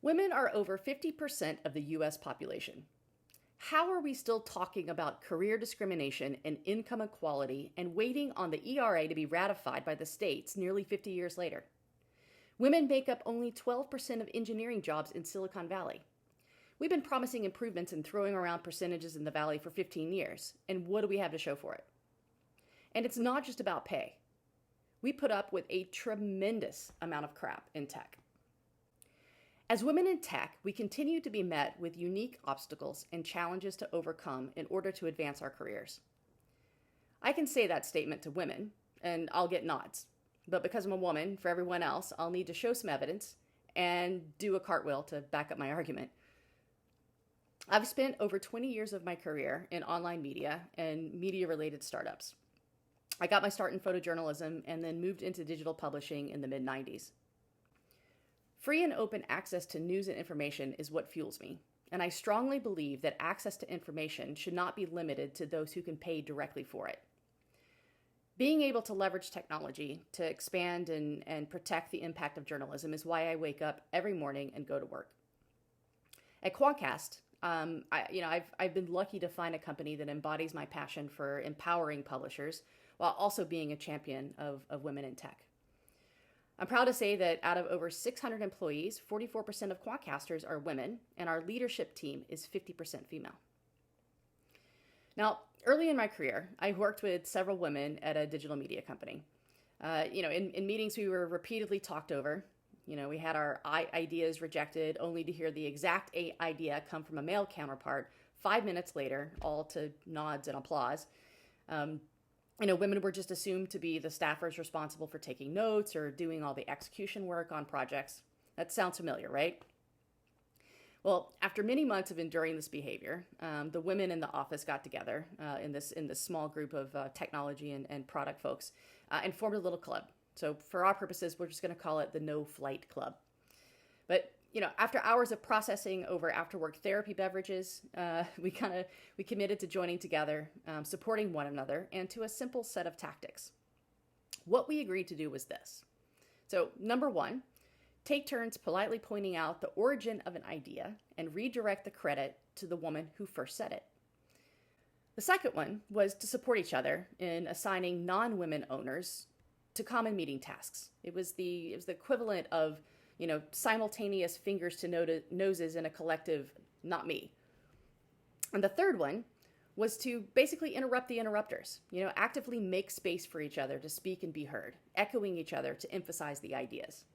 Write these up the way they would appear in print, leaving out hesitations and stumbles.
Women are over 50% of the US population. How are we still talking about career discrimination and income equality and waiting on the ERA to be ratified by the states nearly 50 years later? Women make up only 12% of engineering jobs in Silicon Valley. We've been promising improvements and throwing around percentages in the Valley for 15 years, and what do we have to show for it? And it's not just about pay. We put up with a tremendous amount of crap in tech. As women in tech, we continue to be met with unique obstacles and challenges to overcome in order to advance our careers. I can say that statement to women, and I'll get nods. But because I'm a woman, for everyone else, I'll need to show some evidence and do a cartwheel to back up my argument. I've spent over 20 years of my career in online media and media-related startups. I got my start in photojournalism and then moved into digital publishing in the mid-90s. Free and open access to news and information is what fuels me, and I strongly believe that access to information should not be limited to those who can pay directly for it. Being able to leverage technology to expand and protect the impact of journalism is why I wake up every morning and go to work. At Quantcast, I've been lucky to find a company that embodies my passion for empowering publishers while also being a champion of women in tech. I'm proud to say that out of over 600 employees, 44% of Quantcasters are women, and our leadership team is 50% female. Now, early in my career, I worked with several women at a digital media company. In meetings, we were repeatedly talked over. We had our ideas rejected, only to hear the exact idea come from a male counterpart 5 minutes later, all to nods and applause. Women were just assumed to be the staffers responsible for taking notes or doing all the execution work on projects. That sounds familiar, right? Well, after many months of enduring this behavior, the women in the office got together in this small group of technology and product folks and formed a little club. So for our purposes, we're just going to call it the No Flight Club. But after hours of processing over after-work therapy beverages, we committed to joining together, supporting one another, and to a simple set of tactics. What we agreed to do was this. So, number one, take turns politely pointing out the origin of an idea and redirect the credit to the woman who first said it. The second one was to support each other in assigning non-women owners to common meeting tasks. It was the equivalent of simultaneous fingers to noses in a collective, not me. And the third one was to basically interrupt the interrupters, actively make space for each other to speak and be heard, echoing each other to emphasize the ideas.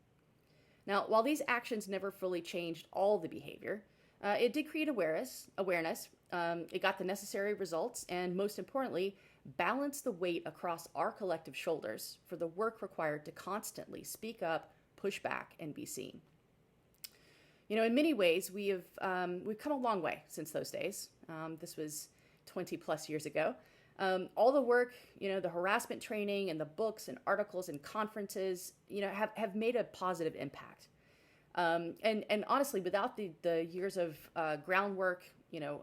Now, while these actions never fully changed all the behavior, it did create awareness. It got the necessary results, and most importantly, balanced the weight across our collective shoulders for the work required to constantly speak up, push back, and be seen. In many ways, we've come a long way since those days. This was 20 plus years ago. All the work, the harassment training and the books and articles and conferences, have made a positive impact. And honestly, without the years of groundwork,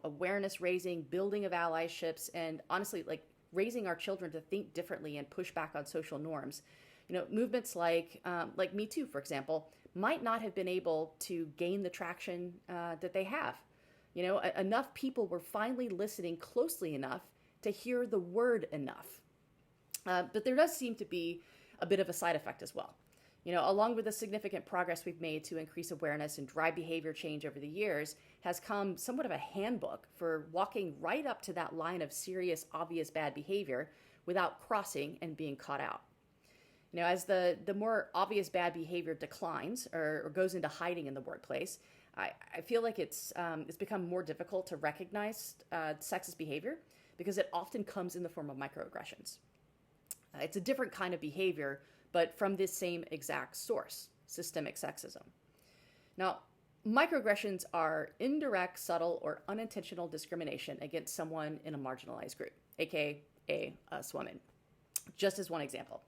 awareness raising, building of allyships, and honestly, raising our children to think differently and push back on social norms, movements like Me Too, for example, might not have been able to gain the traction that they have. Enough people were finally listening closely enough to hear the word enough. But there does seem to be a bit of a side effect as well. Along with the significant progress we've made to increase awareness and drive behavior change over the years, has come somewhat of a handbook for walking right up to that line of serious, obvious bad behavior without crossing and being caught out. As the more obvious bad behavior declines or goes into hiding in the workplace, I feel like it's become more difficult to recognize sexist behavior because it often comes in the form of microaggressions. It's a different kind of behavior, but from this same exact source, systemic sexism. Now, microaggressions are indirect, subtle, or unintentional discrimination against someone in a marginalized group, aka us women. Just as one example.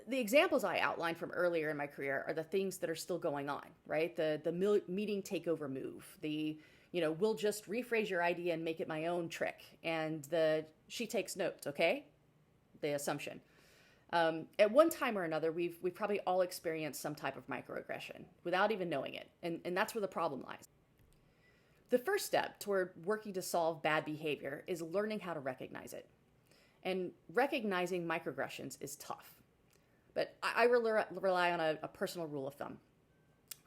The examples I outlined from earlier in my career are the things that are still going on, right? The meeting takeover move, we'll just rephrase your idea and make it my own trick, and the she takes notes, okay? The assumption. At one time or another, we've probably all experienced some type of microaggression without even knowing it, and that's where the problem lies. The first step toward working to solve bad behavior is learning how to recognize it. And recognizing microaggressions is tough. But I rely on a personal rule of thumb.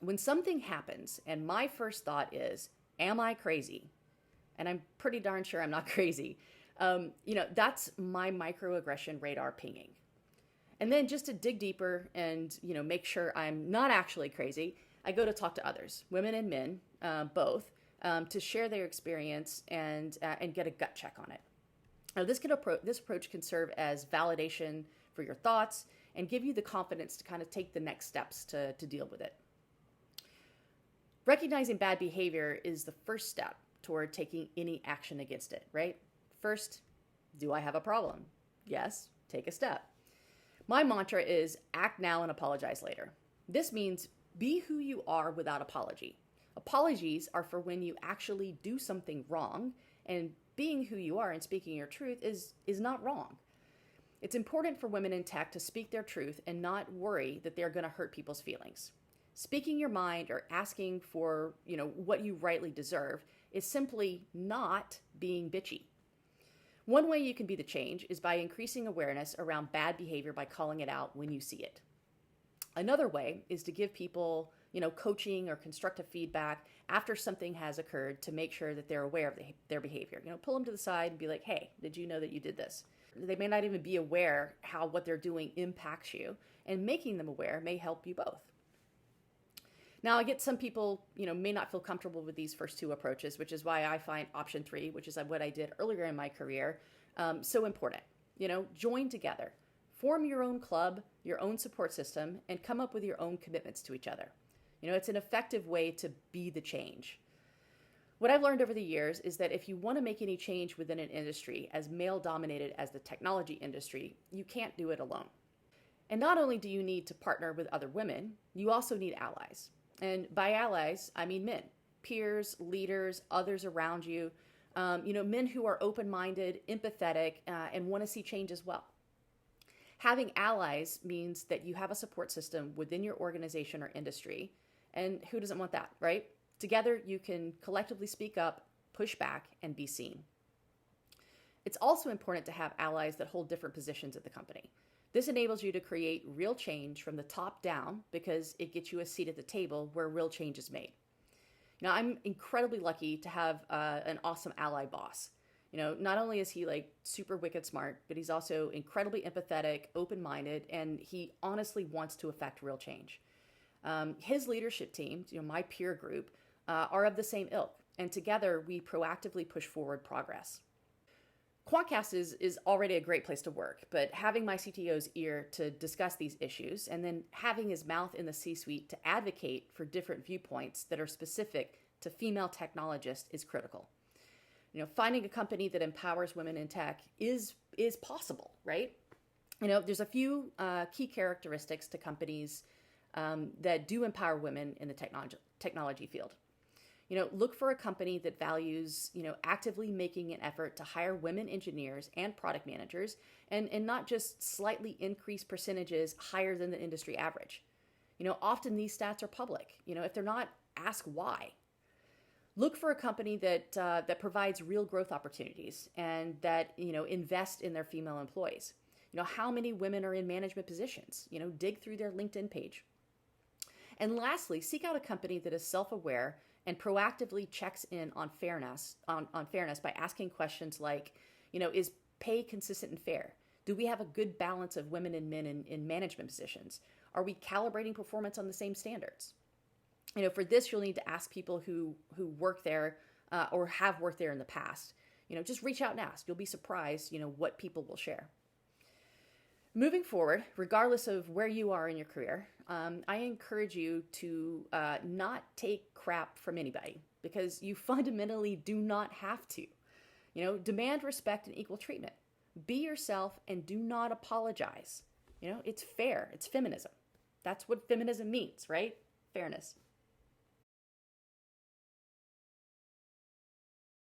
When something happens and my first thought is, am I crazy? And I'm pretty darn sure I'm not crazy. That's my microaggression radar pinging. And then just to dig deeper and, make sure I'm not actually crazy, I go to talk to others, women and men, both, to share their experience and get a gut check on it. Now, this approach can serve as validation for your thoughts and give you the confidence to kind of take the next steps to deal with it. Recognizing bad behavior is the first step toward taking any action against it, right? First, do I have a problem? Yes, take a step. My mantra is act now and apologize later. This means be who you are without apology. Apologies are for when you actually do something wrong, and being who you are and speaking your truth is not wrong. It's important for women in tech to speak their truth and not worry that they're going to hurt people's feelings. Speaking your mind or asking for, what you rightly deserve is simply not being bitchy. One way you can be the change is by increasing awareness around bad behavior by calling it out when you see it. Another way is to give people, coaching or constructive feedback after something has occurred to make sure that they're aware of their behavior. Pull them to the side and be like, hey, did you know that you did this? They may not even be aware how what they're doing impacts you, and making them aware may help you both. Now, I get some people, may not feel comfortable with these first two approaches, which is why I find option 3, which is what I did earlier in my career, so important. Join together, form your own club, your own support system, and come up with your own commitments to each other. It's an effective way to be the change. What I've learned over the years is that if you want to make any change within an industry as male-dominated as the technology industry, you can't do it alone. And not only do you need to partner with other women, you also need allies. And by allies, I mean men, peers, leaders, others around you, men who are open-minded, empathetic, and want to see change as well. Having allies means that you have a support system within your organization or industry. And who doesn't want that, right? Together, you can collectively speak up, push back, and be seen. It's also important to have allies that hold different positions at the company. This enables you to create real change from the top down because it gets you a seat at the table where real change is made. Now, I'm incredibly lucky to have an awesome ally boss. Not only is he super wicked smart, but he's also incredibly empathetic, open-minded, and he honestly wants to affect real change. His leadership team, my peer group, are of the same ilk, and together we proactively push forward progress. Quantcast is already a great place to work, but having my CTO's ear to discuss these issues and then having his mouth in the C-suite to advocate for different viewpoints that are specific to female technologists is critical. Finding a company that empowers women in tech is possible, right? There's a few key characteristics to companies that do empower women in the technology field. Look for a company that values, actively making an effort to hire women engineers and product managers and not just slightly increased percentages higher than the industry average. Often these stats are public. If they're not, ask why. Look for a company that provides real growth opportunities and that, invest in their female employees. How many women are in management positions? Dig through their LinkedIn page. And lastly, seek out a company that is self-aware and proactively checks in on fairness by asking questions like, is pay consistent and fair? Do we have a good balance of women and men in management positions? Are we calibrating performance on the same standards? For this, you'll need to ask people who work there or have worked there in the past. Just reach out and ask. You'll be surprised, what people will share. Moving forward, regardless of where you are in your career, I encourage you to not take crap from anybody because you fundamentally do not have to. Demand respect and equal treatment. Be yourself and do not apologize. It's fair. It's feminism. That's what feminism means, right? Fairness.